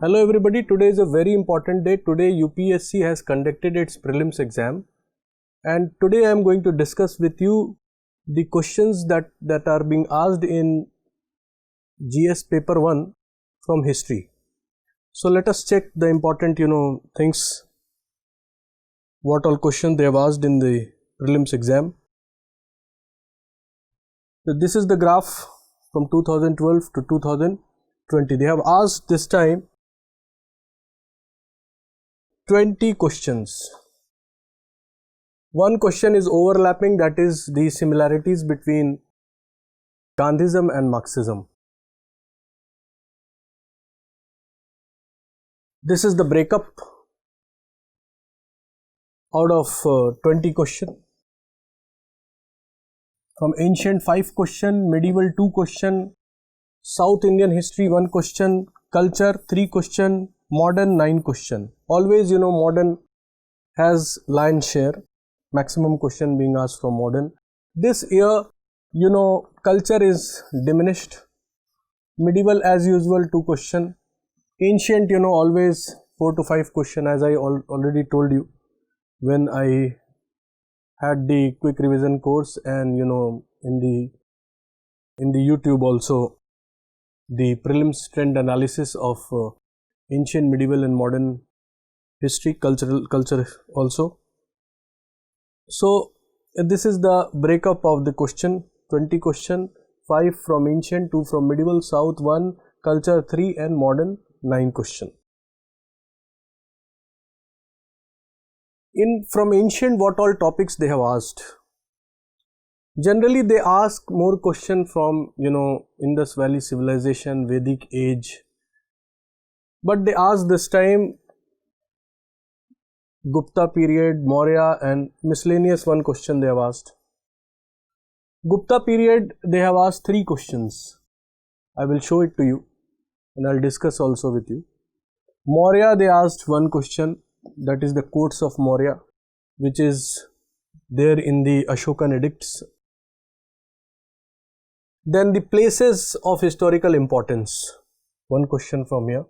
Hello everybody, today is a very important day. Today UPSC has conducted its prelims exam, and today I am going to discuss with you the questions that are being asked in GS paper 1 from history. So let us check the important things, what all questions they have asked in the prelims exam. So this is the graph from 2012 to 2020. They have asked this time 20 questions. One question is overlapping, that is the similarities between Gandhism and Marxism. This is the breakup out of 20 question. From ancient 5 question, medieval 2 question, South Indian history 1 question, culture 3 question, modern 9 question. Always modern has lion's share, maximum question being asked from modern. This year culture is diminished, medieval as usual 2 question, ancient always 4 to 5 question, as I already told you when I had the quick revision course, and in the YouTube also the prelims trend analysis of ancient, medieval and modern history, culture also. So this is the breakup of the question, 20 question, 5 from ancient, 2 from medieval, South 1, culture 3 and modern 9 question. From ancient, what all topics they have asked? Generally they ask more question from Indus Valley civilization, Vedic age, but they ask this time Gupta period, Maurya and miscellaneous 1 question they have asked. Gupta period they have asked 3 questions. I will show it to you and I will discuss also with you. Maurya they asked 1 question, that is the codes of Maurya, which is there in the Ashokan edicts. Then the places of historical importance, 1 question from here.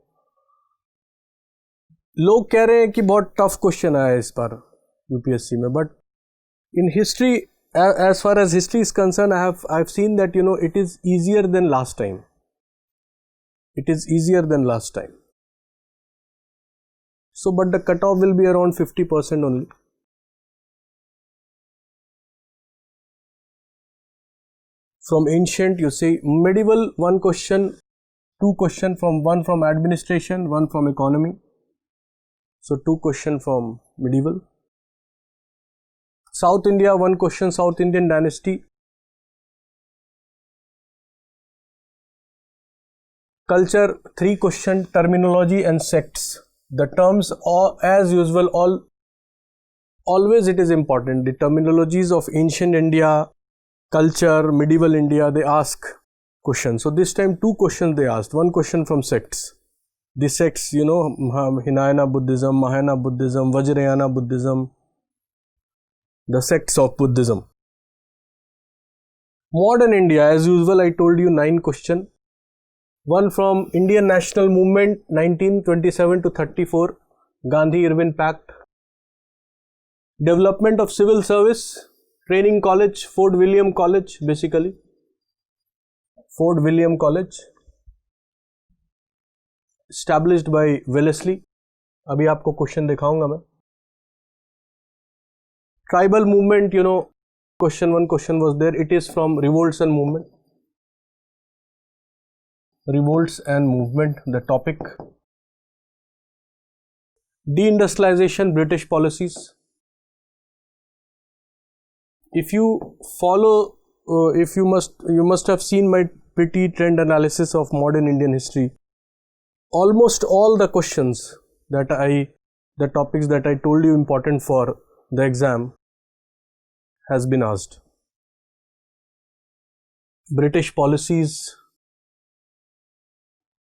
लोग कह रहे हैं कि बहुत tough question आया इस बार UPSC में, but in history, as far as history is concerned, I've seen that it is easier than last time. It is easier than last time. So but the cutoff will be around 50% only. From ancient, you say medieval 1 question, 2 question from 1 from administration, 1 from economy. So 2 question from medieval. South India 1 question, South Indian dynasty. Culture 3 question, terminology and sects. The terms are as usual, always it is important. The terminologies of ancient India, culture, medieval India, they ask questions. So this time 2 questions they asked, 1 question from sects. The sects, Hinayana Buddhism, Mahayana Buddhism, Vajrayana Buddhism, the sects of Buddhism. Modern India, as usual, I told you 9 question. 1 from Indian National Movement 1927 to 34, Gandhi-Irwin Pact. Development of civil service, training college, Fort William College, basically. Fort William College, established by Wellesley. अभी आपको question दिखाऊंगा मैं. Tribal movement, one question was there. It is from revolts and movement. Revolts and movement, the topic. Deindustrialization, British policies. If you follow, you must have seen my pretty trend analysis of modern Indian history. Almost all the questions the topics that I told you important for the exam has been asked. British policies.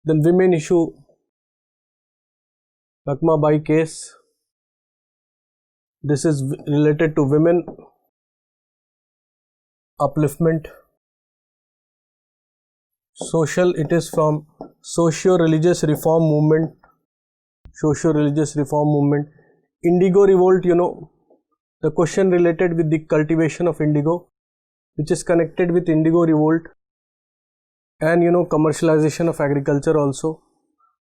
Then women issue, Lakma Bai case. This is related to women. Upliftment. Social, it is from socio-religious reform movement socio-religious reform movement. Indigo revolt, the question related with the cultivation of indigo, which is connected with indigo revolt, and commercialization of agriculture also,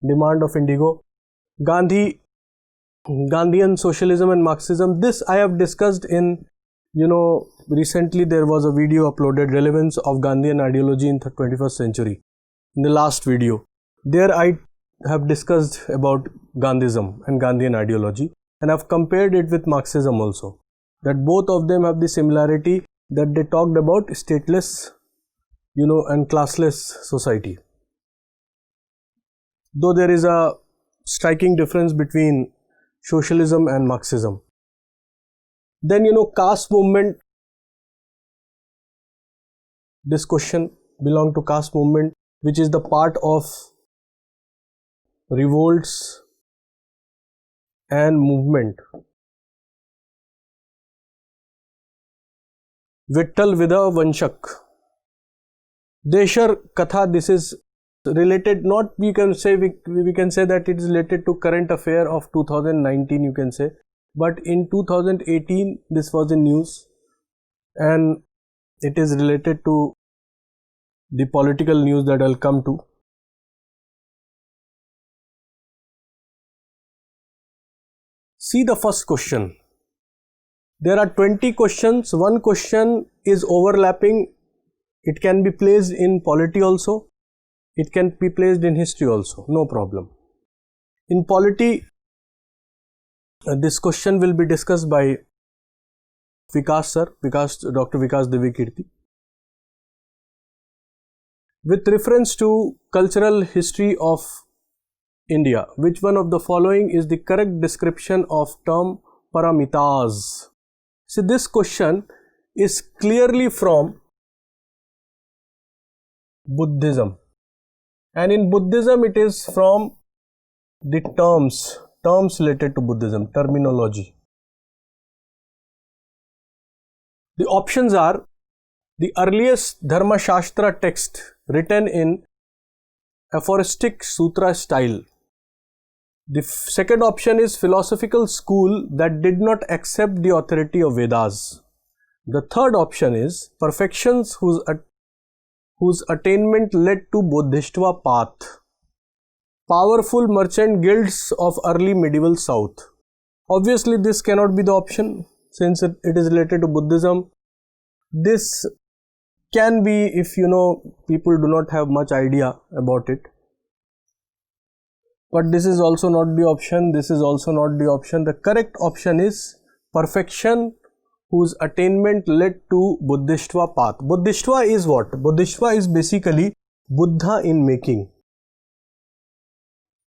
demand of indigo. Gandhian socialism and Marxism, this I have discussed in, recently there was a video uploaded, relevance of Gandhian ideology in the 21st century. In the last video, there I have discussed about Gandhism and Gandhian ideology, and I've compared it with Marxism also, that both of them have the similarity that they talked about stateless, and classless society. Though there is a striking difference between socialism and Marxism. Then caste movement, this question belong to caste movement, which is the part of revolts and movement. Vittal Vida Vanshak, Deshar Katha, this is related, not we can say that it is related to current affair of 2019, you can say, but in 2018 this was in news, and it is related to the political news that I'll come to. See the first question. There are 20 questions. One question is overlapping. It can be placed in polity also. It can be placed in history also. No problem. In polity, this question will be discussed by Vikas sir, Dr. Vikas Divyakirti. With reference to cultural history of India, which one of the following is the correct description of term paramitas? See, this question is clearly from Buddhism, and in Buddhism it is from the terms related to Buddhism, terminology. The options are the earliest Dharma Shastra text written in aphoristic sutra style. The second option is philosophical school that did not accept the authority of Vedas. The third option is perfections whose attainment led to Bodhisattva path. Powerful merchant guilds of early medieval South. Obviously this cannot be the option since it is related to Buddhism. This can be if people do not have much idea about it. But this is also not the option. This is also not the option. The correct option is perfection whose attainment led to Bodhisattva path. Bodhisattva is what? Bodhisattva is basically Buddha in making.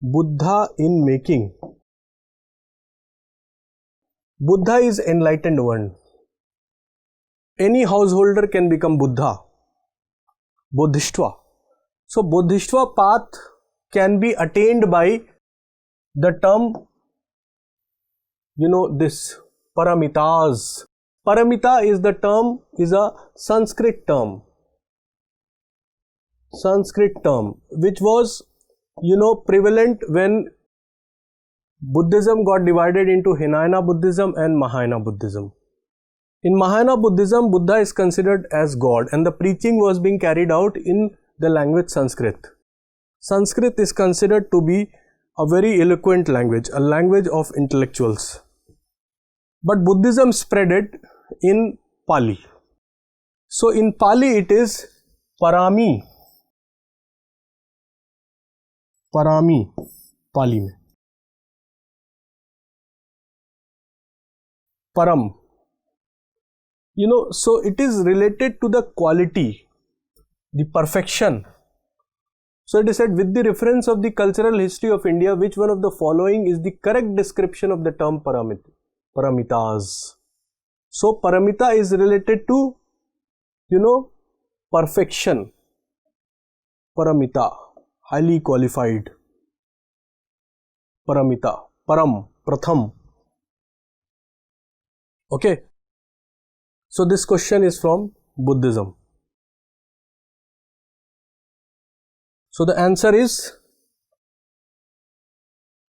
Buddha in making. Buddha is enlightened one. Any householder can become Buddha. Bodhisattva. So Bodhisattva path can be attained by the term, this paramitas. Paramita is the term, is a Sanskrit term, which was, prevalent when Buddhism got divided into Hinayana Buddhism and Mahayana Buddhism. In Mahayana Buddhism, Buddha is considered as God, and the preaching was being carried out in the language Sanskrit. Sanskrit is considered to be a very eloquent language, a language of intellectuals. But Buddhism spread it in Pali. So in Pali it is Parami. Parami, Pali mein. Param. So it is related to the quality, the perfection. So it is said, with the reference of the cultural history of India, which one of the following is the correct description of the term paramitas? So paramita is related to, perfection. Paramita, highly qualified. Paramita, param, pratham. Okay. So this question is from Buddhism. So the answer is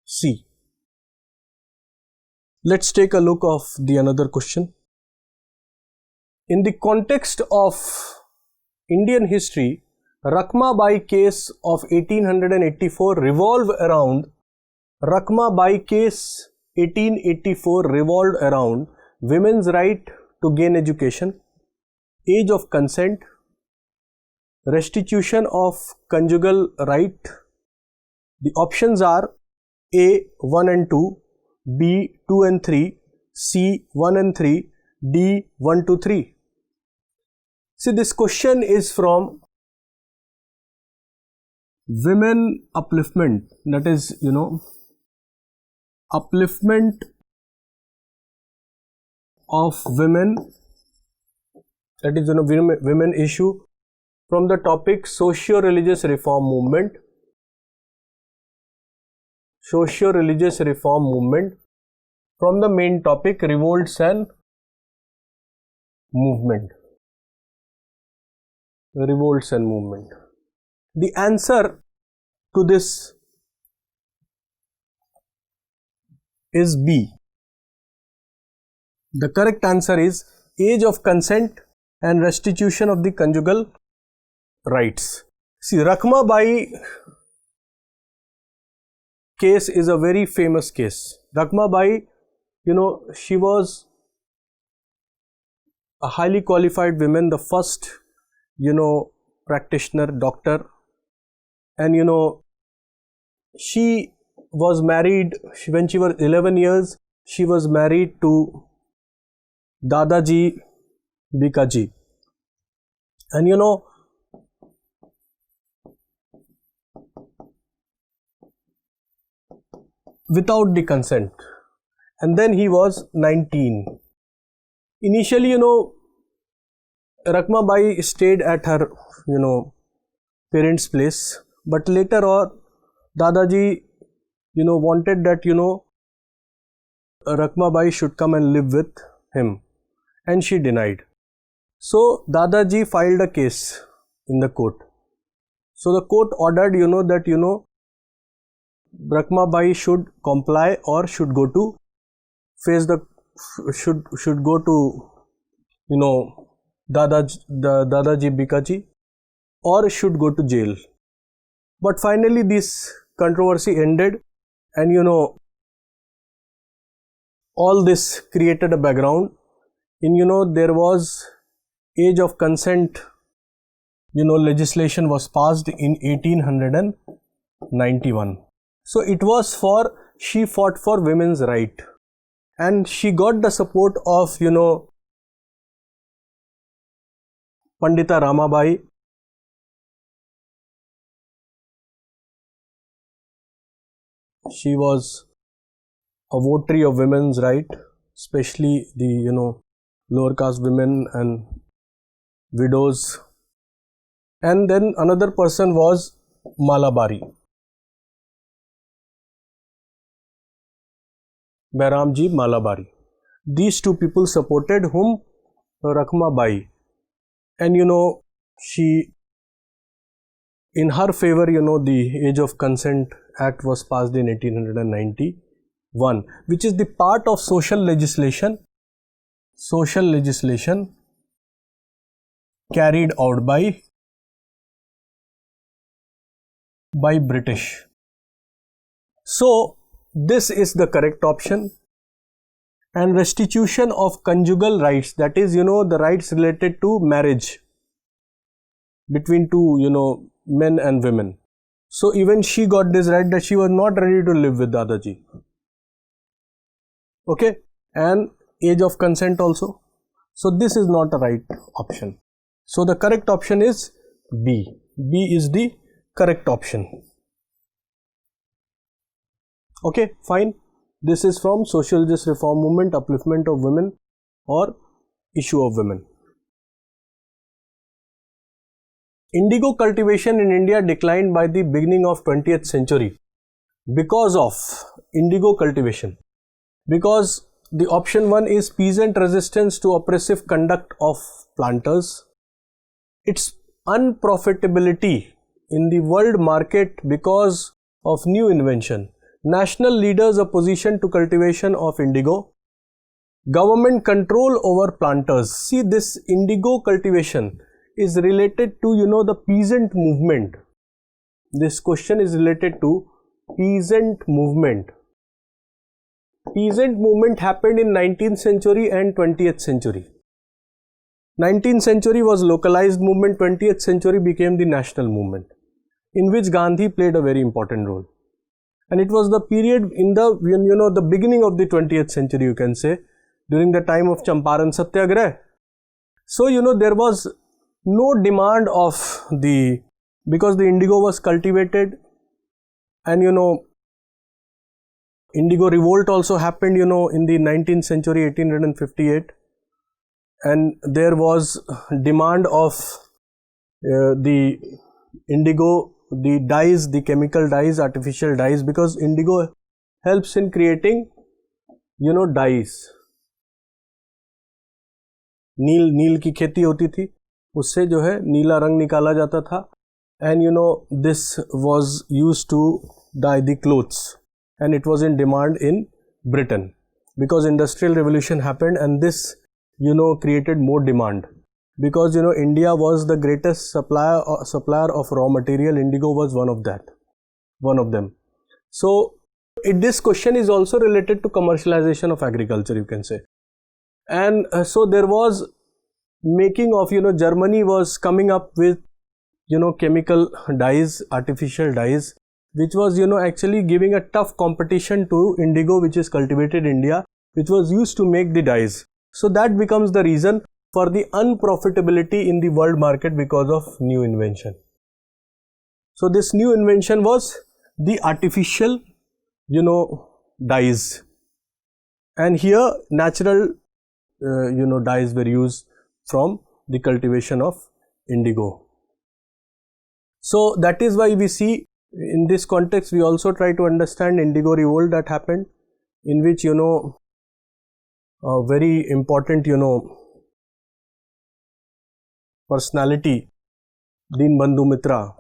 C. Let's take a look of the another question. In the context of Indian history, Rakhmabai case of 1884 revolved around women's right to gain education, age of consent, restitution of conjugal right. The options are A 1 and 2, B 2 and 3, C 1 and 3, D 1 to 3. See, this question is from women upliftment, that is, upliftment of women, that is, women issue, from the topic socio-religious reform movement. Socio-religious reform movement, from the main topic revolts and movement. Revolts and movement. The answer to this is B. The correct answer is age of consent and restitution of the conjugal rights. See, Rakhmabai case is a very famous case. Rakhmabai, she was a highly qualified woman, the first, practitioner, doctor, and she was married, when she was 11 years, she was married to Dadaji Bikaji, and without the consent, and then he was 19. Initially, Rakhmabai stayed at her, parents' place, but later on, Dadaji, wanted that, Rakhmabai should come and live with him, and she denied. So, Dadaji filed a case in the court. So, the court ordered, that, Rakhmabai should comply or should go to should go to Dadaji Bikaji, or should go to jail. But finally this controversy ended, and all this created a background. There was age of consent, legislation was passed in 1891. So it was she fought for women's right, and she got the support of, Pandita Ramabai, she was a votary of women's right, especially the, lower caste women and widows. And then another person was Malabari, Bairamji Malabari. These two people supported whom? Rakhmabai. And she, in her favor, the Age of Consent Act was passed in 1891, which is the part of social legislation carried out by British. So this is the correct option. And restitution of conjugal rights, that is, the rights related to marriage between two, men and women. So even she got this right, that she was not ready to live with Dadaji. Okay, and age of consent also. So this is not a right option. So the correct option is B. B is the correct option. Okay, fine. This is from Social Justice Reform Movement, Upliftment of Women, or Issue of Women. Indigo cultivation in India declined by the beginning of 20th century because of indigo cultivation. Because the option 1 is peasant resistance to oppressive conduct of planters. Its unprofitability in the world market because of new invention. National leaders' opposition to cultivation of indigo, Government control over planters. See, this indigo cultivation is related to, the peasant movement. This question is related to peasant movement. Peasant movement happened in 19th century and 20th century. 19th century was localized movement, 20th century became the national movement, in which Gandhi played a very important role. And it was the period in the beginning of the 20th century, you can say, during the time of Champaran Satyagraha. So, there was no demand of because the indigo was cultivated, and indigo revolt also happened, in the 19th century, 1858, and there was demand of the indigo, the dyes, the chemical dyes, artificial dyes, because indigo helps in creating, dyes. नील की खेती होती थी, उससे जो है नीला रंग निकाला जाता था, and this was used to dye the clothes, and it was in demand in Britain because industrial revolution happened, and this created more demand, because India was the greatest supplier of raw material. Indigo was one of them. So this question is also related to commercialization of agriculture, you can say. And so there was making of, Germany was coming up with, chemical dyes, artificial dyes, which was, actually giving a tough competition to indigo, which is cultivated in India, which was used to make the dyes. So that becomes the reason for the unprofitability in the world market because of new invention. So this new invention was the artificial, dyes, and here natural dyes were used from the cultivation of indigo. So that is why we see in this context we also try to understand indigo revolt that happened, in which a very important personality, Dinbandhu Mitra,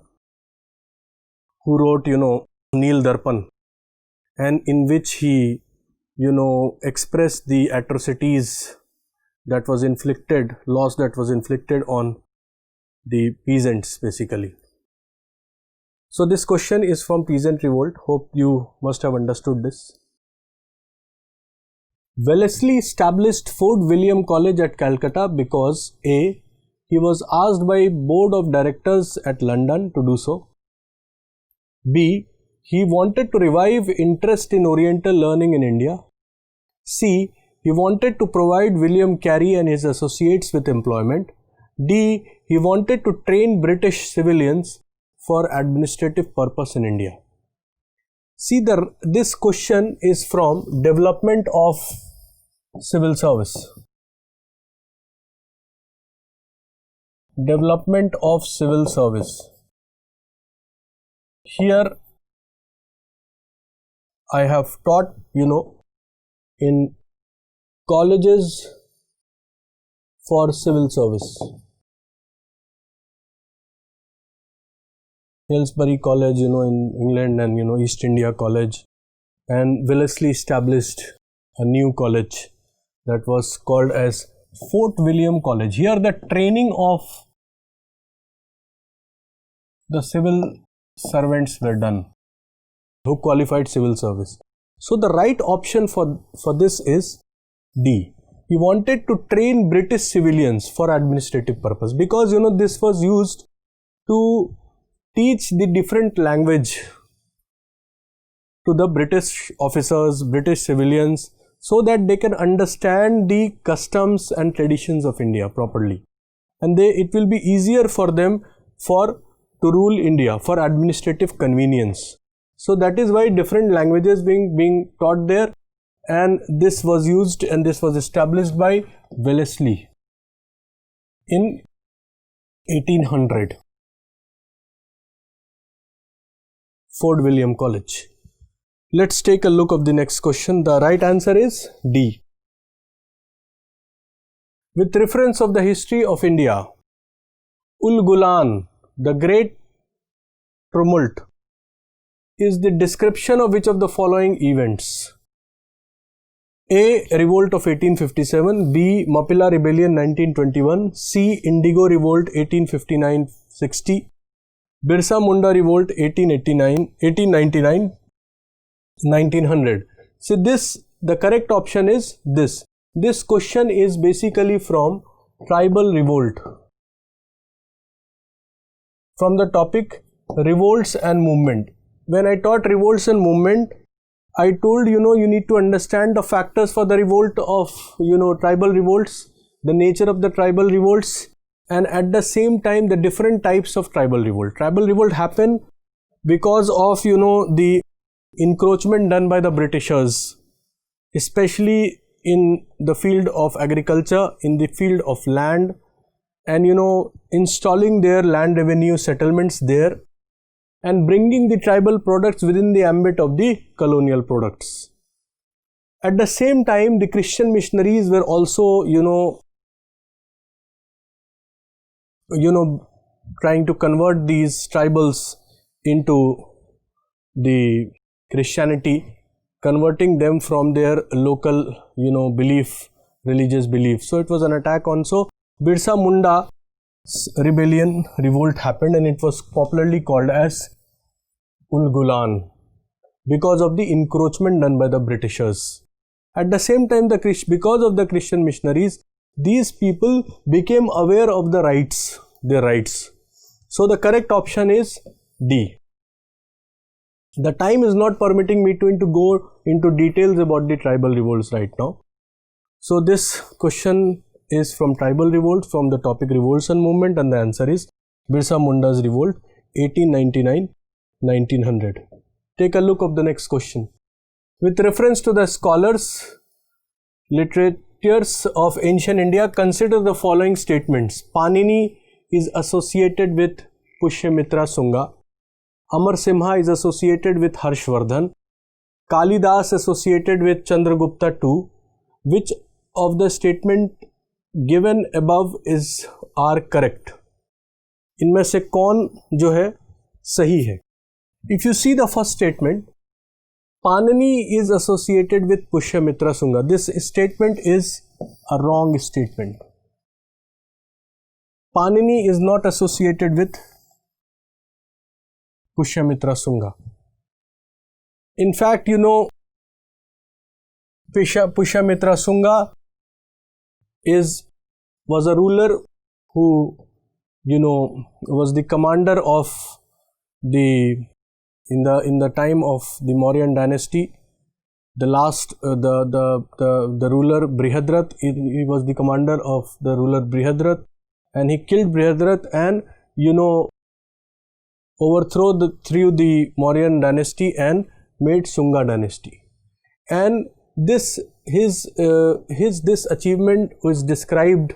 who wrote Neel Darpan, and in which he expressed the atrocities that was inflicted, loss that was inflicted on the peasants basically. So this question is from Peasant Revolt. Hope you must have understood this. Wellesley established Fort William College at Calcutta because A. He was asked by Board of Directors at London to do so. B. He wanted to revive interest in Oriental learning in India. C. He wanted to provide William Carey and his associates with employment. D. He wanted to train British civilians for administrative purpose in India. See, this question is from Development of Civil Service. Development of Civil Service. Here I have taught, in colleges for civil service. Aylesbury College, in England, and East India College, and Wellesley established a new college that was called as Fort William College. Here the training of the civil servants were done who qualified civil service. So the right option for this is D. He wanted to train British civilians for administrative purpose, because this was used to teach the different language to the British officers, British civilians, so that they can understand the customs and traditions of India properly, and it will be easier for them to rule India for administrative convenience. So that is why different languages being taught there, and this was used and this was established by Wellesley in 1800. Fort William College. Let's take a look of the next question. The right answer is D. With reference of the history of India, Ul Gulan, the Great Tumult, is the description of which of the following events? A. Revolt of 1857, B. Mapilla Rebellion 1921, C. Indigo Revolt 1859-60, Birsa Munda Revolt 1899, 1900. So the correct option is this. This question is basically from tribal revolt, from the topic revolts and movement. When I taught revolts and movement, I told you need to understand the factors for the revolt of tribal revolts, the nature of the tribal revolts, and at the same time the different types of tribal revolt. Tribal revolt happen because of the encroachment done by the Britishers, especially in the field of agriculture, in the field of land, and installing their land revenue settlements there, and bringing the tribal products within the ambit of the colonial products. At the same time, the Christian missionaries were also trying to convert these tribals into the Christianity, converting them from their local religious belief. So it was an attack on. So Birsa Munda revolt happened, and it was popularly called as Ulgulan because of the encroachment done by the Britishers. At the same time, because of the Christian missionaries, these people became aware of their rights. So the correct option is D. The time is not permitting me to go into details about the tribal revolts right now. So this question is from tribal revolt, from the topic revolts and movement, and the answer is Birsa Munda's revolt 1899-1900. Take a look of the next question. With reference to the scholars, literatures of ancient India, consider the following statements. Panini is associated with Pushyamitra Sunga. Amar Simha is associated with Harshvardhan. Kalidas associated with Chandragupta II. Which of the statement given above are correct? इनमें से कौन जो है सही है? If you see the first statement, Panini is associated with Pushyamitra Sunga. This statement is a wrong statement. Panini is not associated with Pushyamitra Sunga. In fact, Pushyamitra Sunga was a ruler who was the commander of in the time of the Mauryan dynasty. The last the ruler Brihadrat, he was the commander of the ruler Brihadrat, and he killed Brihadrat and threw the Mauryan dynasty and made Sunga dynasty. And this achievement was described,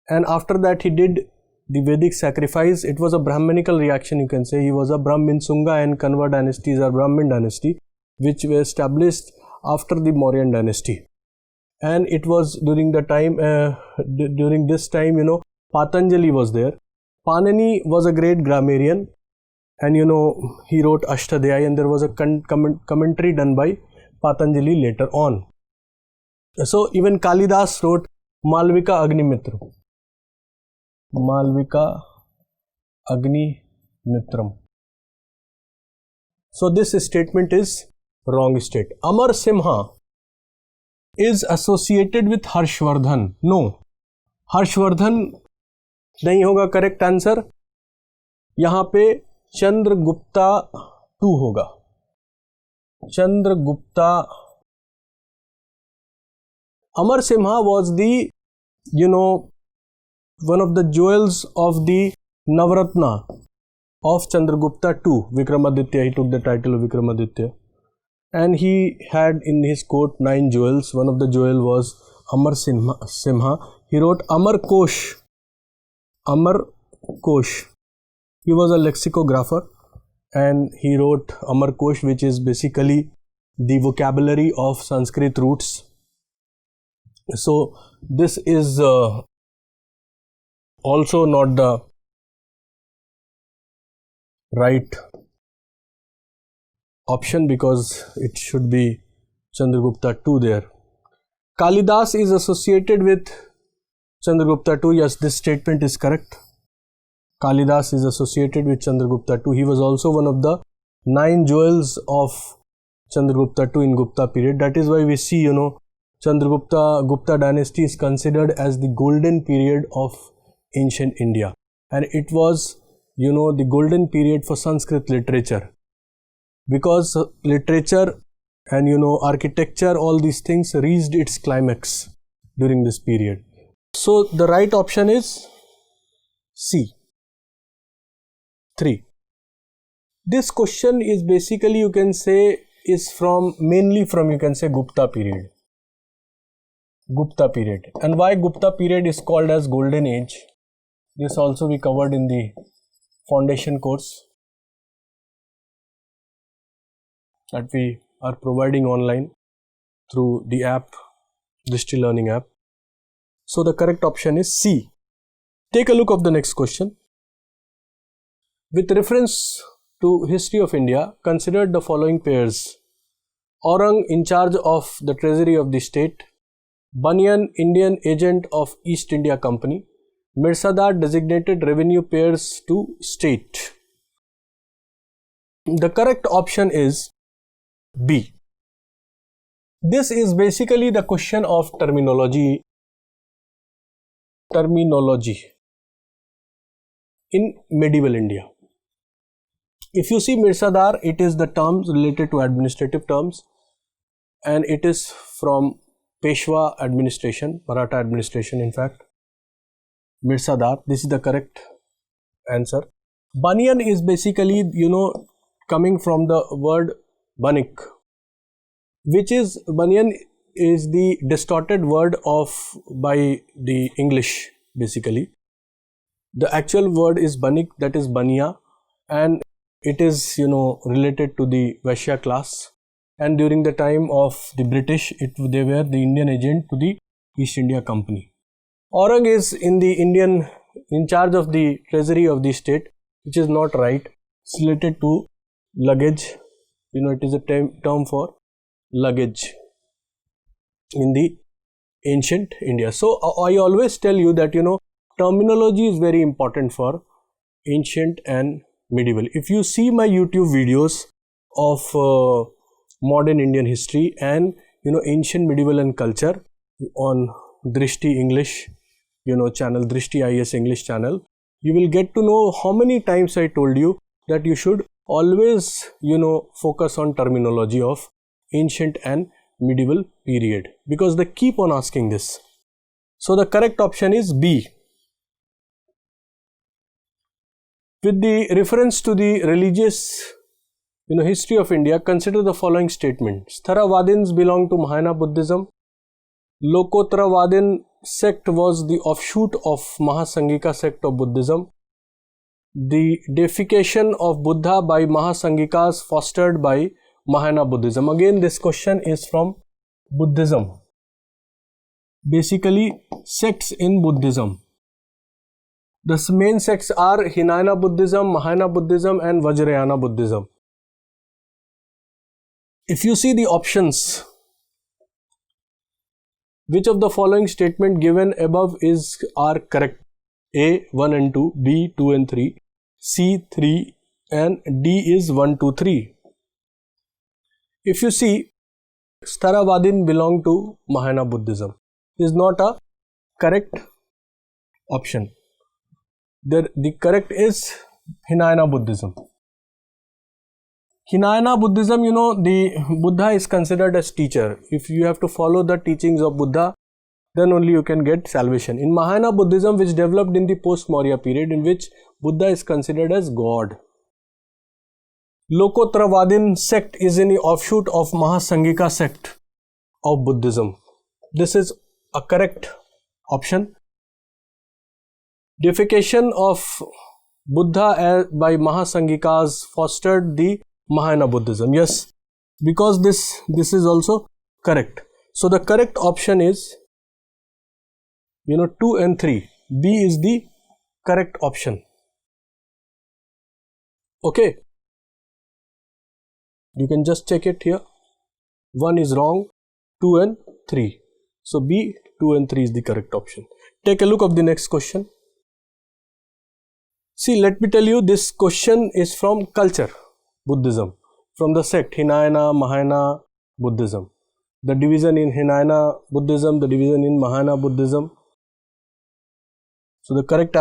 and after that he did the Vedic sacrifice. It was a Brahmanical reaction, you can say. He was a Brahmin. Sunga and Kanva dynasties are Brahmin dynasty, which were established after the Mauryan dynasty. And it was during the time, during this time, Patanjali was there. Panini was a great grammarian, and he wrote Ashtadhyayi, and there was a commentary done by Patanjali later on. So even Kalidas wrote Malvika Agnimitra. Malvika Agnimitram. So this statement is wrong state. Amar Simha is associated with Harshvardhan. No, Harshvardhan नहीं होगा correct answer. यहाँ पे Chandragupta II होगा. Chandragupta. Amar Simha was the one of the jewels of the Navratna of Chandragupta II, Vikramaditya. He took the title of Vikramaditya, and he had in his court 9 jewels. One of the jewel was Amar Simha. He wrote Amar Kosh. Amar Kosh. He was a lexicographer, and he wrote Amar Kosh, which is basically the vocabulary of Sanskrit roots. So this is also not the right option, because it should be Chandragupta II there. Kalidas is associated with Chandragupta II. Yes, this statement is correct. Kalidas is associated with Chandragupta II. He was also one of the 9 jewels of Chandragupta II in Gupta period. That is why we see, Gupta dynasty is considered as the golden period of ancient India, and it was, the golden period for Sanskrit literature, because literature and architecture, all these things reached its climax during this period. So the right option is C, 3. This question is basically, you can say, is mainly from Gupta period. Gupta period. And why Gupta period is called as golden age? This also we covered in the foundation course that we are providing online through the app, Drishti Learning app. So the correct option is C. Take a look of the next question. With reference to history of India, consider the following pairs: Aurang, in charge of the treasury of the state; Banyan, Indian agent of East India Company; Mirsadar, designated revenue pairs to state. The correct option is B. This is basically the question of terminology in medieval India. If you see Mirsadar, it is the terms related to administrative terms, and it is from Peshwa administration, Maratha administration in fact. Mirsadar, this is the correct answer. Banyan is basically, coming from the word Banik, which is, Banyan is the distorted word by the English basically. The actual word is Banik, that is Bania, and it is, related to the Vaishya class. And during the time of the British, they were the Indian agent to the East India Company. Aurang is in charge of the treasury of the state, which is not right. It's related to luggage. It is a term for luggage in the ancient India. So I always tell you that, terminology is very important for ancient and medieval. If you see my YouTube videos of modern Indian history and ancient, medieval and culture on Drishti English channel, Drishti IS English channel, you will get to know how many times I told you that you should always focus on terminology of ancient and medieval period, because they keep on asking this. So the correct option is B. With the reference to the religious history of India, consider the following statements. Theravadins belong to Mahayana Buddhism. Lokottaravadin sect was the offshoot of Mahasangika sect of Buddhism. The deification of Buddha by Mahasangikas fostered by Mahayana Buddhism. Again, this question is from Buddhism. Basically, sects in Buddhism. The main sects are Hinayana Buddhism, Mahayana Buddhism and Vajrayana Buddhism. If you see the options, which of the following statement given above are correct? A, 1 and 2, B, 2 and 3, C, 3 and D is 1, 2, 3. If you see, Theravadin belong to Mahayana Buddhism is not a correct option. The correct is Hinayana Buddhism. Hinayana Buddhism, the Buddha is considered as teacher. If you have to follow the teachings of Buddha, then only you can get salvation. In Mahayana Buddhism, which developed in the post-Maurya period, in which Buddha is considered as God. Lokottaravadin sect is an offshoot of Mahasangika sect of Buddhism. This is a correct option. Deification of Buddha by Mahasangikas fostered the Mahayana Buddhism. Yes, because this is also correct. So the correct option is 2 and 3. B is the correct option. Okay. You can just check it here. 1 is wrong, 2 and 3. So B, 2 and 3 is the correct option. Take a look of the next question. See, let me tell you, this question is from culture, Buddhism, from the sect Hinayana, Mahayana Buddhism. The division in Hinayana Buddhism, the division in Mahayana Buddhism. So the correct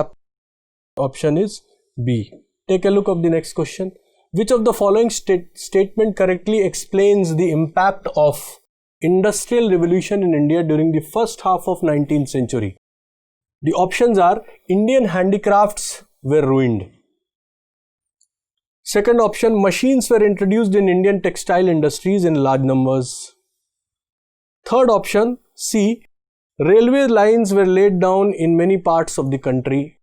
option is B. Take a look of the next question. Which of the following statement correctly explains the impact of Industrial Revolution in India during the first half of 19th century? The options are: Indian handicrafts were ruined. Second option, machines were introduced in Indian textile industries in large numbers. Third option, C, railway lines were laid down in many parts of the country.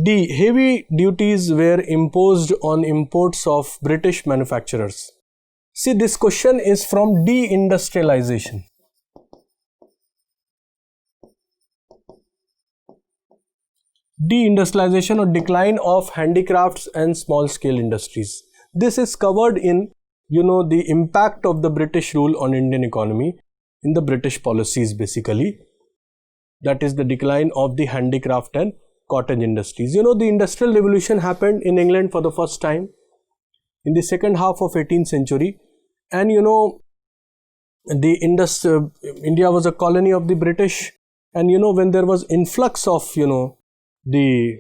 D, heavy duties were imposed on imports of British manufacturers. See, this question is from deindustrialization. Deindustrialization or decline of handicrafts and small scale industries. This is covered in, the impact of the British rule on Indian economy in the British policies basically. That is the decline of the handicraft and cottage industries. The Industrial Revolution happened in England for the first time in the second half of 18th century, and India was a colony of the British, and when there was influx of the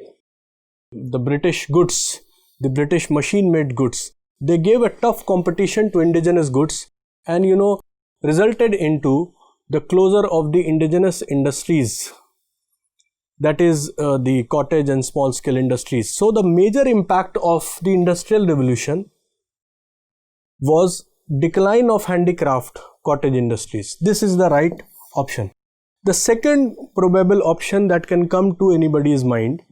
British goods, the British machine made goods, they gave a tough competition to indigenous goods, and resulted into the closure of the indigenous industries, that is the cottage and small scale industries. So the major impact of the Industrial Revolution was decline of handicraft cottage industries. This is the right option. The second probable option that can come to anybody's mind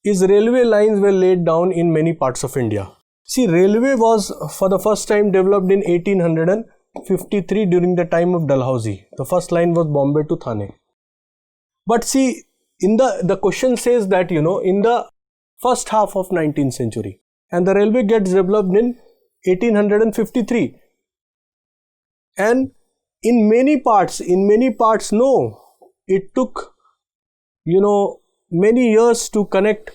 is railway lines were laid down in many parts of India. See, railway was for the first time developed in 1853 during the time of Dalhousie. The first line was Bombay to Thane. But see, in the question says that in the first half of 19th century, and the railway gets developed in 1853, and in many parts no, it took many years to connect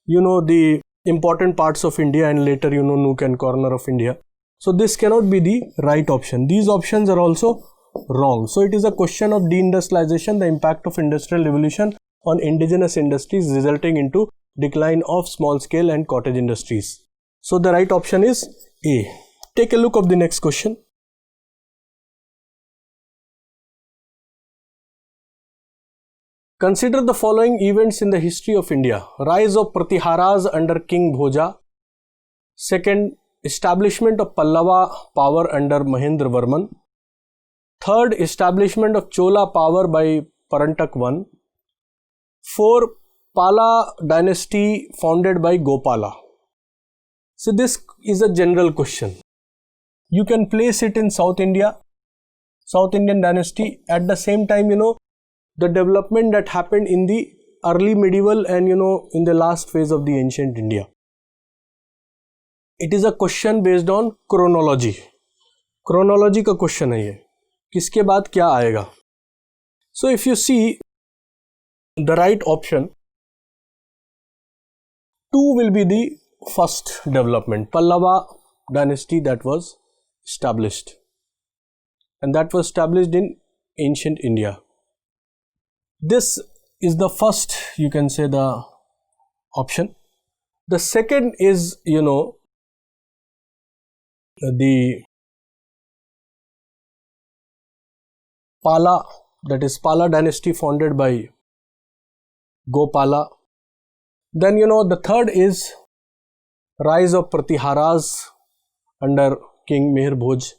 the important parts of India, and later nook and corner of India. So this cannot be the right option. These options are also wrong. So it is a question of deindustrialization, the impact of Industrial Revolution on indigenous industries resulting into decline of small scale and cottage industries. So the right option is A. Take a look of the next question. Consider the following events in the history of India. Rise of Pratiharas under King Bhoja. Second, establishment of Pallava power under Mahendra Varman. Third, establishment of Chola power by Parantak I. 4, Pala dynasty founded by Gopala. So this is a general question. You can place it in South India, South Indian dynasty. At the same time, the development that happened in the early medieval and in the last phase of the ancient India. It is a question based on chronology. Chronology का question है ये, किसके बाद क्या आएगा. So if you see the right option, 2 will be the first development, Pallava dynasty that was established, and that was established in ancient India. This is the first, you can say, the option. The second is the Pala, that is Pala dynasty founded by Gopala. Then the third is rise of Pratiharas under King Meher Bhoj.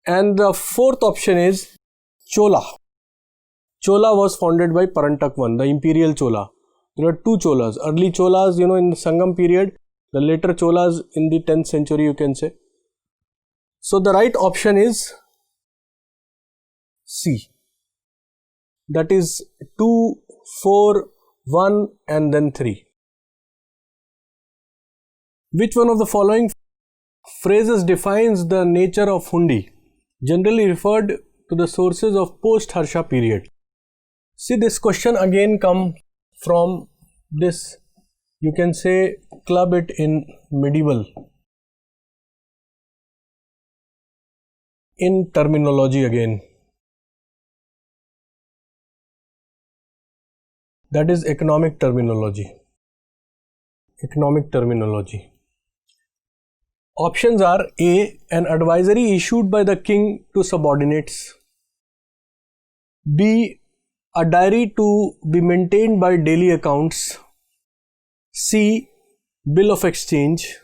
And the fourth option is Chola. Chola was founded by Parantak I, the imperial Chola. There are 2 Cholas, early Cholas in the Sangam period, the later Cholas in the 10th century, you can say. So the right option is C, that is 2, 4, 1 and then 3. Which one of the following phrases defines the nature of hundi? Generally referred to the sources of post-Harsha period. See, this question again come from this, you can say, club it in medieval in terminology again. That is economic terminology. Economic terminology. Options are A. An advisory issued by the king to subordinates. B. A diary to be maintained by daily accounts. C. Bill of exchange.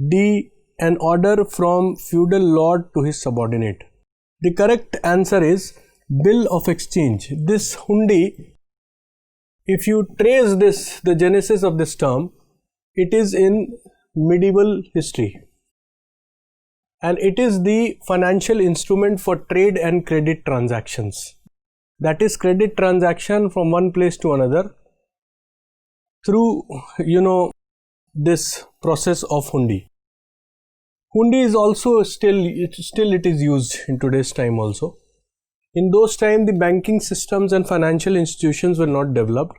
D. An order from feudal lord to his subordinate. The correct answer is bill of exchange. This hundi, if you trace this, the genesis of this term, it is in medieval history, and it is the financial instrument for trade and credit transactions. That is credit transaction from one place to another through, this process of hundi. Hundi is also still it is used in today's time also. In those times, the banking systems and financial institutions were not developed.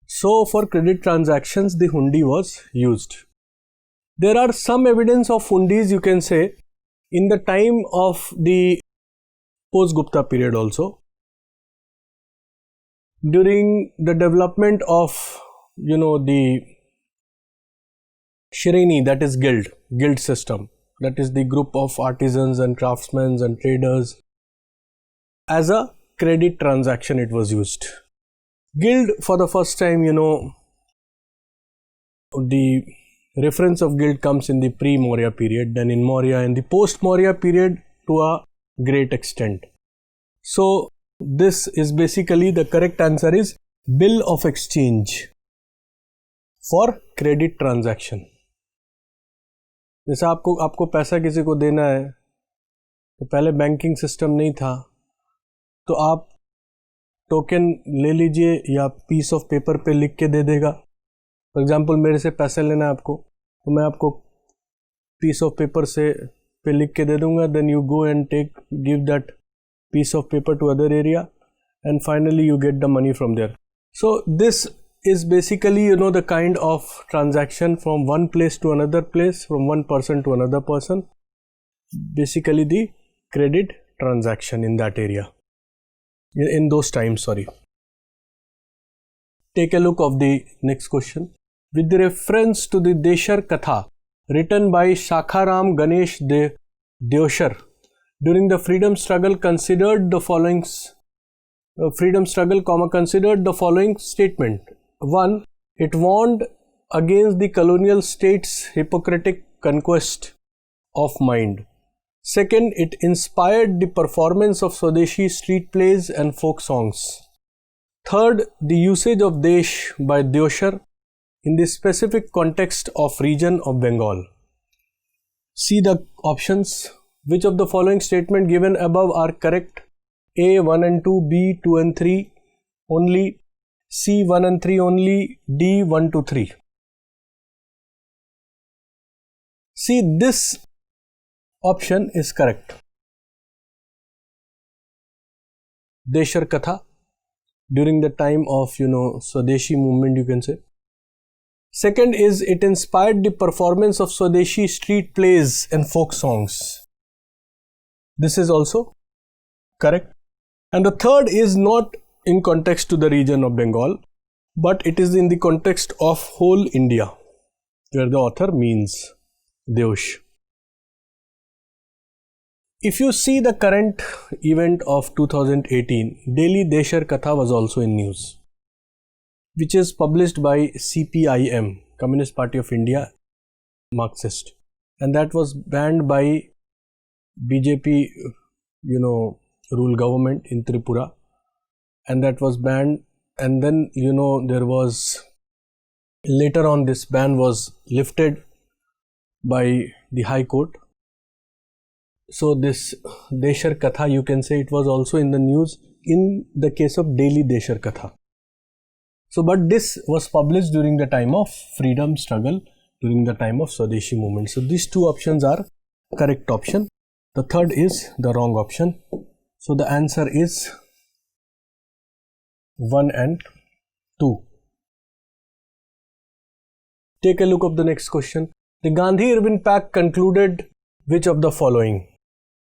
So for credit transactions, the hundi was used. There are some evidence of hundis, you can say, in the time of the post-Gupta period also. During the development of, the Shireni, that is guild system, that is the group of artisans and craftsmen and traders. As a credit transaction, it was used. Guild, for the first time, the reference of guild comes in the pre-Maurya period, then in Maurya and the post-Maurya period to a great extent. So this is basically, the correct answer is bill of exchange for credit transaction. जैसे आपको पैसा किसी को देना है, तो पहले banking system नहीं था, तो आप टोकन ले लीजिए या पीस ऑफ पेपर पे लिख के दे देगा. फॉर एग्जांपल, मेरे से पैसे लेना है आपको, तो मैं आपको पीस ऑफ पेपर पे लिख के दे दूंगा. Then you go and give that piece of paper to other area, and finally you get the money from there. So this is basically, the kind of transaction from one place to another place, from one person to another person, basically the credit transaction in that area, in those times, sorry. Take a look of the next question. With the reference to the Deshar Katha written by Shakharam Ganesh Deoshar during the freedom struggle, considered the following considered the following statement. 1. It warned against the colonial state's hypocritic conquest of mind. 2nd, it inspired the performance of Swadeshi street plays and folk songs. 3rd, the usage of Desh by Deoshar in the specific context of region of Bengal. See the options. Which of the following statement given above are correct? A. 1 and 2, B. 2 and 3 only, C. 1 and 3 only, D. 1 to 3. See, this option is correct. Deshar Katha during the time of, Swadeshi movement, you can say. 2nd is, it inspired the performance of Swadeshi street plays and folk songs. This is also correct. And the 3rd is not in context to the region of Bengal, but it is in the context of whole India, where the author means Deosh. If you see the current event of 2018, Delhi Deshar Katha was also in news, which is published by CPIM, Communist Party of India, Marxist, and that was banned by BJP, rule government in Tripura, and that was banned. And then, there was, later on this ban was lifted by the High Court. So this Deshar Katha, you can say, it was also in the news in the case of Delhi Deshar Katha. So, but this was published during the time of freedom struggle, during the time of Swadeshi movement. So these two options are correct option. The 3rd is the wrong option. So the answer is 1 and 2. Take a look at the next question. The Gandhi-Irwin Pact concluded which of the following?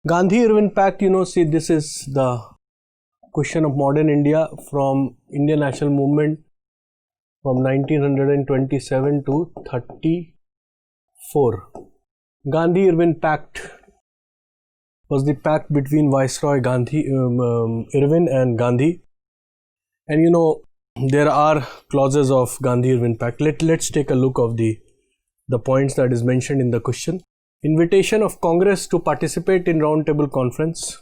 Gandhi-Irwin Pact, see, this is the question of modern India from Indian National Movement from 1927 to 34. Gandhi-Irwin Pact was the pact between Viceroy Irwin and Gandhi. And there are clauses of Gandhi-Irwin Pact. Let's take a look of the points that is mentioned in the question. Invitation of Congress to participate in Round Table Conference.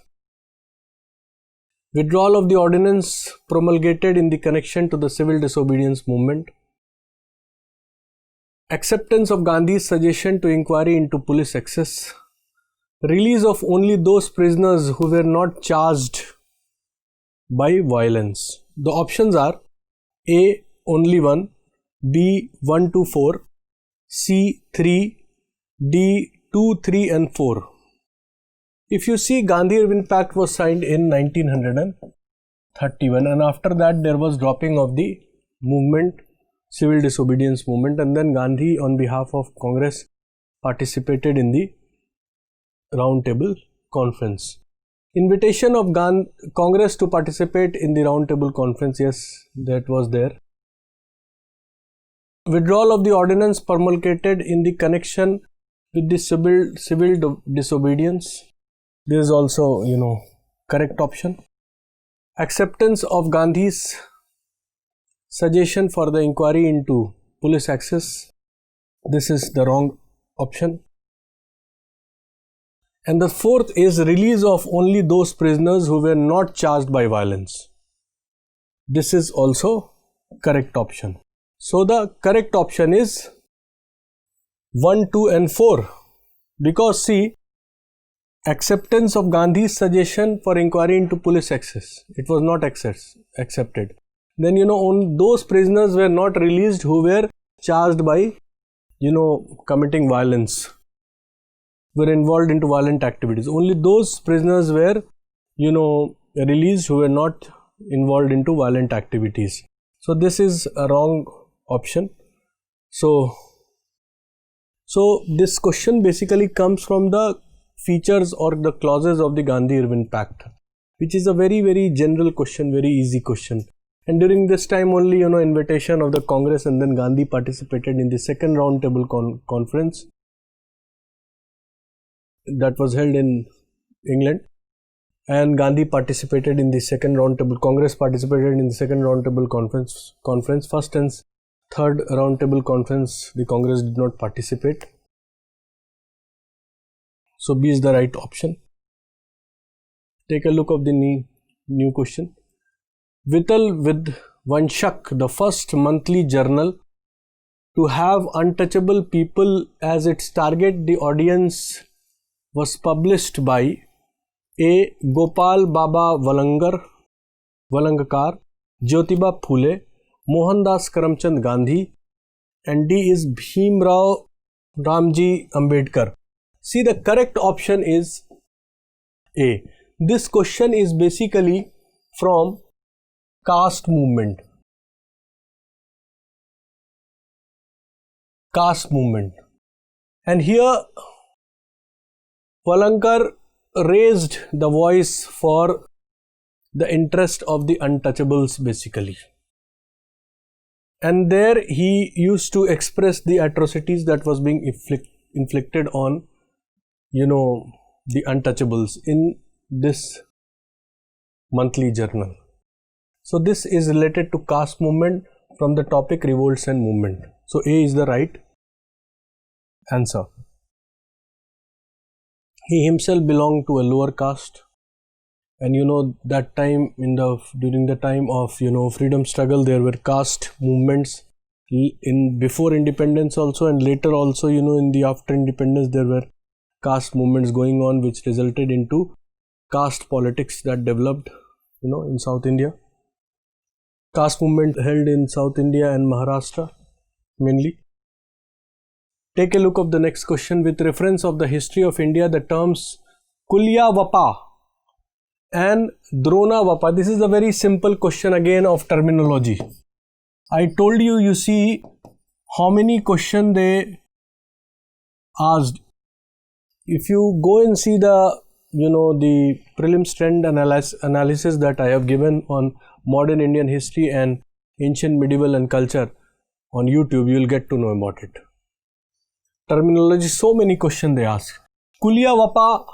Withdrawal of the ordinance promulgated in the connection to the civil disobedience movement. Acceptance of Gandhi's suggestion to inquiry into police excess. Release of only those prisoners who were not charged by violence. The options are A. Only 1, B. 1 to 4, C. 3, D. 2, 3 and 4. If you see, Gandhi-Irwin Pact was signed in 1931, and after that there was dropping of the movement, civil disobedience movement, and then Gandhi on behalf of Congress participated in the Round Table Conference. Invitation of Congress to participate in the Round Table Conference, yes, that was there. Withdrawal of the ordinance promulgated in the connection with the civil disobedience, this is also correct option. Acceptance of Gandhi's suggestion for the inquiry into police access, this is the wrong option. And the fourth is release of only those prisoners who were not charged by violence. This is also correct option. So the correct option is 1, 2 and 4, because see, acceptance of Gandhi's suggestion for inquiry into police excess, it was not accepted. Then those prisoners were not released who were charged by committing violence, were involved into violent activities. Only those prisoners were released who were not involved into violent activities. So this is a wrong option. So this question basically comes from the features or the clauses of the Gandhi-Irwin Pact, which is a very, very general question, very easy question. And during this time only, invitation of the Congress, and then Gandhi participated in the second Round Table Conference that was held in England, and Gandhi participated in the second Round Table. Congress participated in the second Round Table Conference. First and third Round Table Conference, the Congress did not participate. So B is the right option. Take a look of the new question. Vital Vanshak, the first monthly journal to have untouchable people as its target the audience, was published by A. Gopal Baba Valangkar, Jyotiba Phule, Mohandas Karamchand Gandhi, and D is Bhimrao Ramji Ambedkar. See, the correct option is A. This question is basically from caste movement. And here Valangkar raised the voice for the interest of the untouchables basically. And there he used to express the atrocities that was being inflicted on the untouchables in this monthly journal. So this is related to caste movement from the topic revolts and movement. So A is the right answer. He himself belonged to a lower caste, and that time during the time of freedom struggle, there were caste movements before independence also, and later also in the after independence there were caste movements going on, which resulted into caste politics that developed in South India. Caste movement held in South India and Maharashtra mainly. Take a look of the next question. With reference of the history of India, the terms Kulya Vapa and Dronavapa. This is a very simple question again of terminology. I told you, you see how many questions they asked. If you go and see the the prelims trend analysis that I have given on modern Indian history and ancient, medieval and culture on YouTube, you will get to know about it. Terminology, so many questions they ask. Kulyavapa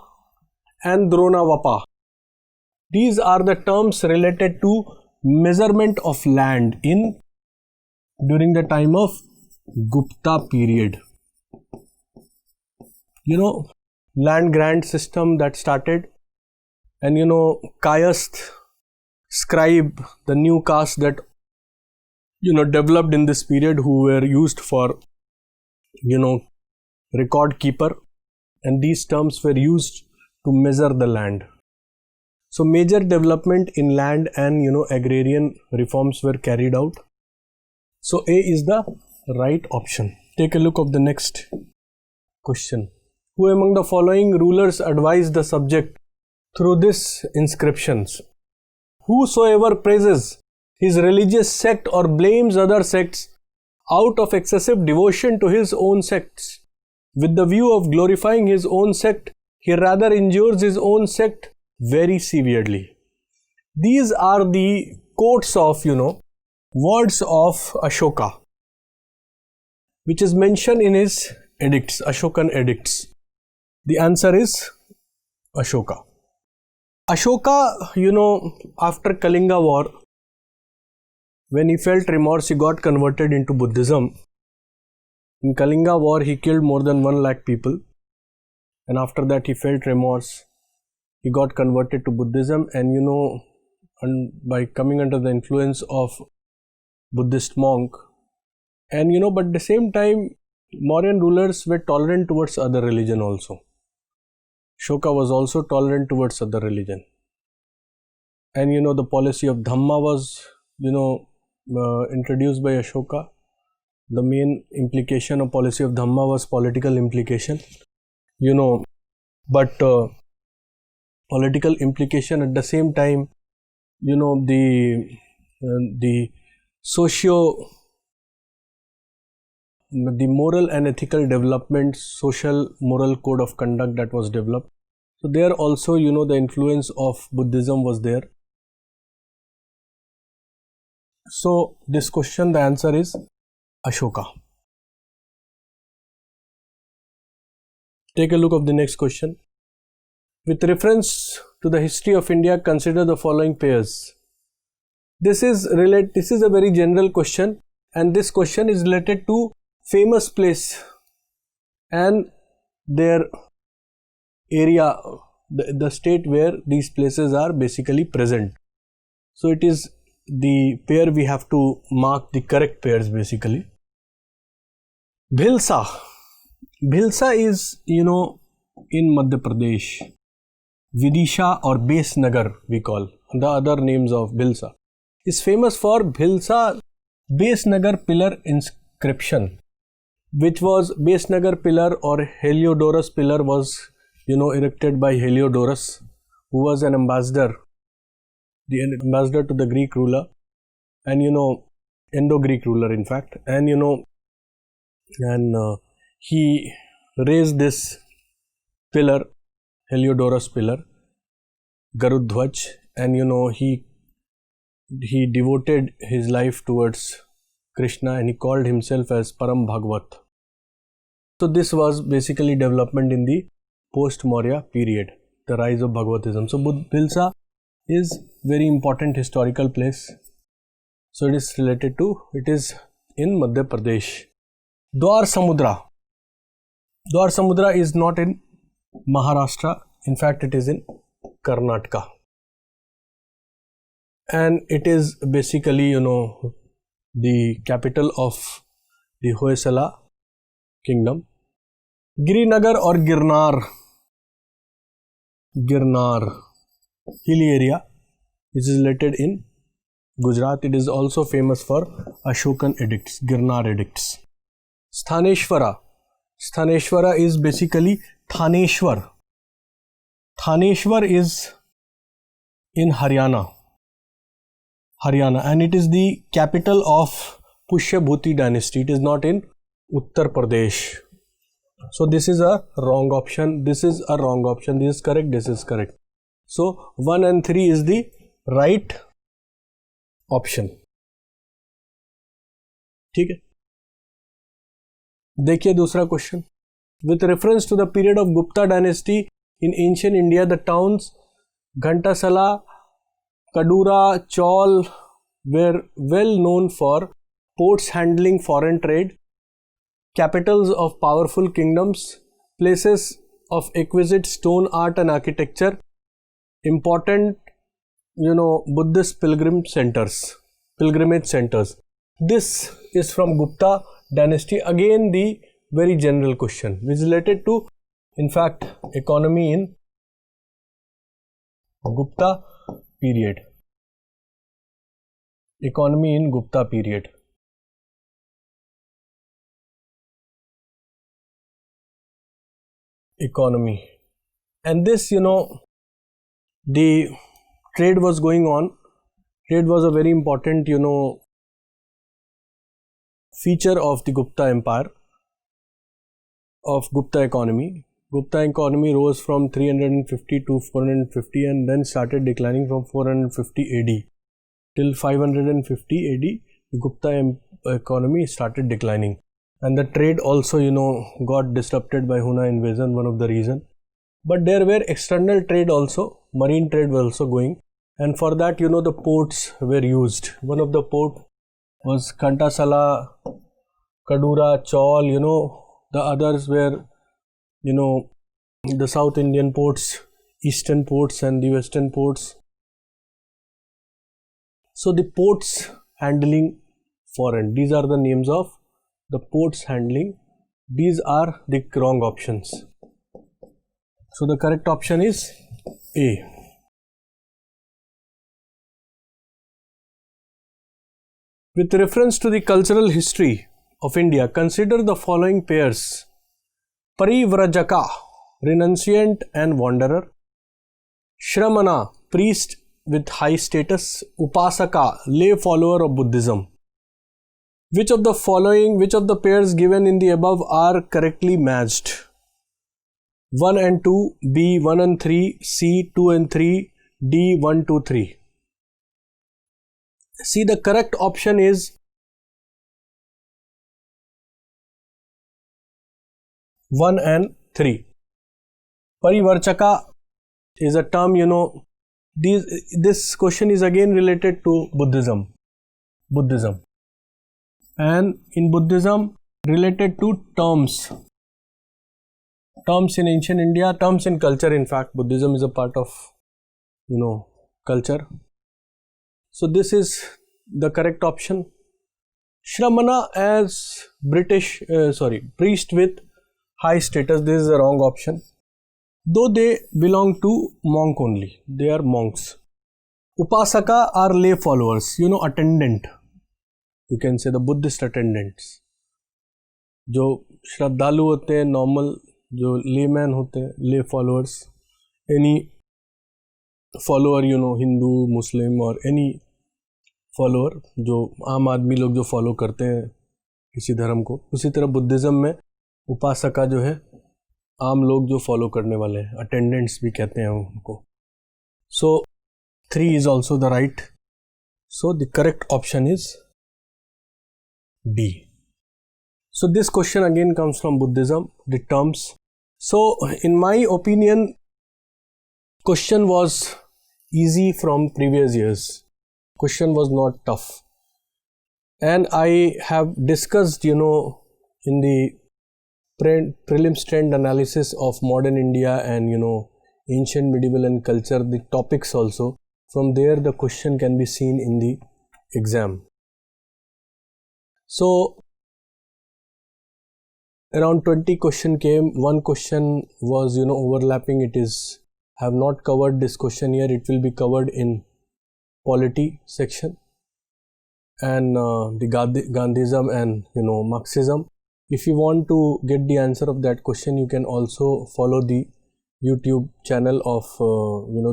and Dronavapa. These are the terms related to measurement of land during the time of Gupta period. Land grant system that started, and Kayasth, scribe, the new caste that developed in this period, who were used for record keeper, and these terms were used to measure the land. So major development in land and agrarian reforms were carried out. So A is the right option. Take a look of the next question. Who among the following rulers advised the subject through this inscriptions? Whosoever praises his religious sect or blames other sects out of excessive devotion to his own sects, with the view of glorifying his own sect, he rather injures his own sect very severely. These are the quotes of, words of Ashoka, which is mentioned in his edicts, Ashokan edicts. The answer is Ashoka. Ashoka, after Kalinga war, when he felt remorse, he got converted into Buddhism. In Kalinga war, he killed more than 1 lakh people. And after that, he felt remorse. He got converted to Buddhism, and by coming under the influence of Buddhist monk. And but at the same time, Mauryan rulers were tolerant towards other religion also. Ashoka was also tolerant towards other religion. And the policy of Dhamma was introduced by Ashoka. The main implication of policy of Dhamma was political implication. But political implication at the same time, the moral and ethical development, social moral code of conduct that was developed. So there also, the influence of Buddhism was there. So this question, the answer is Ashoka. Take a look of the next question. With reference to the history of India, consider the following pairs. This is a very general question, and this question is related to famous place and their area, the state where these places are basically present. So it is the pair we have to mark the correct pairs basically. Bhilsa. Bhilsa is, in Madhya Pradesh. Vidisha or Besnagar we call, the other names of Bhilsa, is famous for Bhilsa Besnagar pillar inscription, which was Besnagar pillar or Heliodorus pillar was, erected by Heliodorus, who was an ambassador, the ambassador to the Greek ruler, and Indo-Greek ruler in fact, and he raised this pillar, Heliodorus pillar, Garudhwaj, and he devoted his life towards Krishna, and he called himself as Param Bhagavat. So this was basically development in the post-Maurya period, the rise of Bhagavatism. So Bhilsa is very important historical place. So it is in Madhya Pradesh. Dwar Samudra. Dwar Samudra is not in Maharashtra. In fact, it is in Karnataka. And it is basically, the capital of the Hoysala kingdom. Girinagar or Girnar. Girnar, hilly area, which is related in Gujarat. It is also famous for Ashokan edicts, Girnar edicts. Sthaneshwara. Sthaneshwara is basically Thaneshwar. Thaneshwar is in Haryana, and it is the capital of Pushyabhuti dynasty. It is not in Uttar Pradesh. So this is a wrong option. This is a wrong option. This is correct. This is correct. So 1 and 3 is the right option. ठीक है, देखिए दूसरा question. With reference to the period of Gupta dynasty in ancient India, the towns Ghantasala, Kadura, Chaul were well known for ports handling foreign trade, capitals of powerful kingdoms, places of exquisite stone art and architecture, important, Buddhist pilgrimage centers. This is from Gupta dynasty. Again, the very general question which is related to, in fact, economy in Gupta period. Economy in Gupta period. Economy. And this, the trade was going on. Trade was a very important, feature of the Gupta Empire, of Gupta economy. Gupta economy rose from 350 to 450 and then started declining from 450 AD till 550 AD. The Gupta economy started declining, and the trade also, got disrupted by Huna invasion, one of the reason. But there were external trade also, marine trade was also going, and for that, the ports were used. One of the port was Ghantasala, Kadura, Chaul, the others were, the South Indian ports, eastern ports and the western ports. So the ports handling foreign, these are the names of the ports handling. These are the wrong options. So the correct option is A. With reference to the cultural history of India, consider the following pairs: Parivrajaka, renunciant and wanderer; Shramana, priest with high status; Upasaka, lay follower of Buddhism. Which of the pairs given in the above are correctly matched? 1 and 2, B 1 and 3, C 2 and 3, D 1, 2, 3. See, the correct option is 1 and 3. Parivarchaka is a term, this question is again related to Buddhism. And in Buddhism, related to terms in ancient India, terms in culture. In fact, Buddhism is a part of, culture. So this is the correct option. Shramana as priest with high status. This is the wrong option. Though they belong to monk only, they are monks. Upasaka are lay followers, attendant. You can say the Buddhist attendants. जो श्रद्धालु होते हैं, normal जो layman होते हैं, lay followers. Any follower, Hindu, Muslim or any follower, जो आम आदमी लोग जो follow करते हैं किसी धर्म को, उसी तरह बुद्धिज्म में उपासका जो है आम लोग जो follow करने वाले हैं, attendants भी कहते हैं उनको. So 3 is also the right. So the correct option is B. So this question again comes from Buddhism, the terms. So in my opinion, question was easy from previous years. Question was not tough. And I have discussed, in the prelims trend analysis of modern India and, ancient, medieval and culture, the topics also. From there, the question can be seen in the exam. So around 20 question came. One question was, overlapping. It is, have not covered this question here. It will be covered in polity section and the Gandhism and, Marxism. If you want to get the answer of that question, you can also follow the YouTube channel of,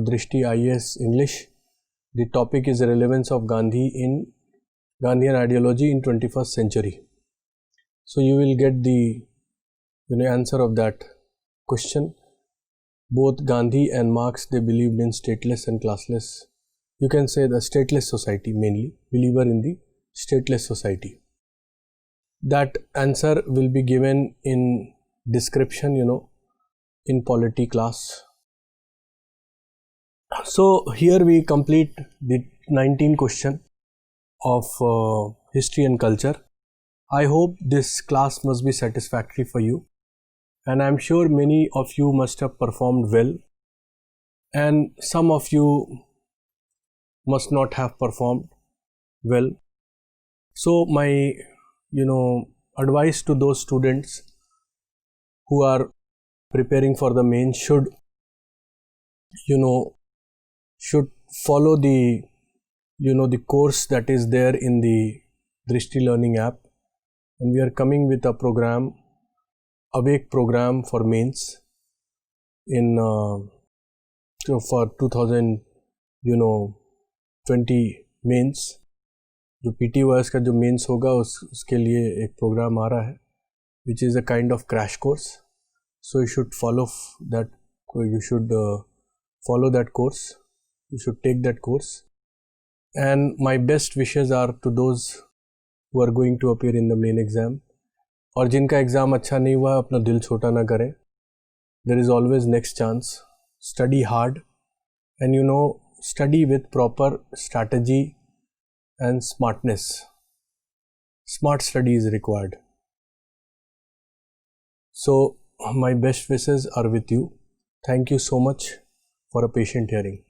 Drishti IAS English. The topic is relevance of Gandhian ideology in 21st century. So you will get the answer of that question. Both Gandhi and Marx, they believed in stateless and classless. You can say the stateless society, mainly believer in the stateless society. That answer will be given in description, in polity class. So here we complete the 19 question of history and culture. I hope this class must be satisfactory for you, and I am sure many of you must have performed well, and some of you must not have performed well. So my advice to those students who are preparing for the main should follow the the course that is there in the Drishti Learning app, and we are coming with a program, Awake program for mains in for 2020 mains. जो PTOS का जो mains होगा उसके लिए एक programme आ रहा है, which is a kind of crash course. So you should follow that. You should follow that course. You should take that course. And my best wishes are to those who are going to appear in the main exam. और जिनका exam अच्छा नहीं हुआ, अपना दिल छोटा ना करें. There is always next chance. Study hard, and study with proper strategy and smartness. Smart study is required. So my best wishes are with you. Thank you so much for a patient hearing.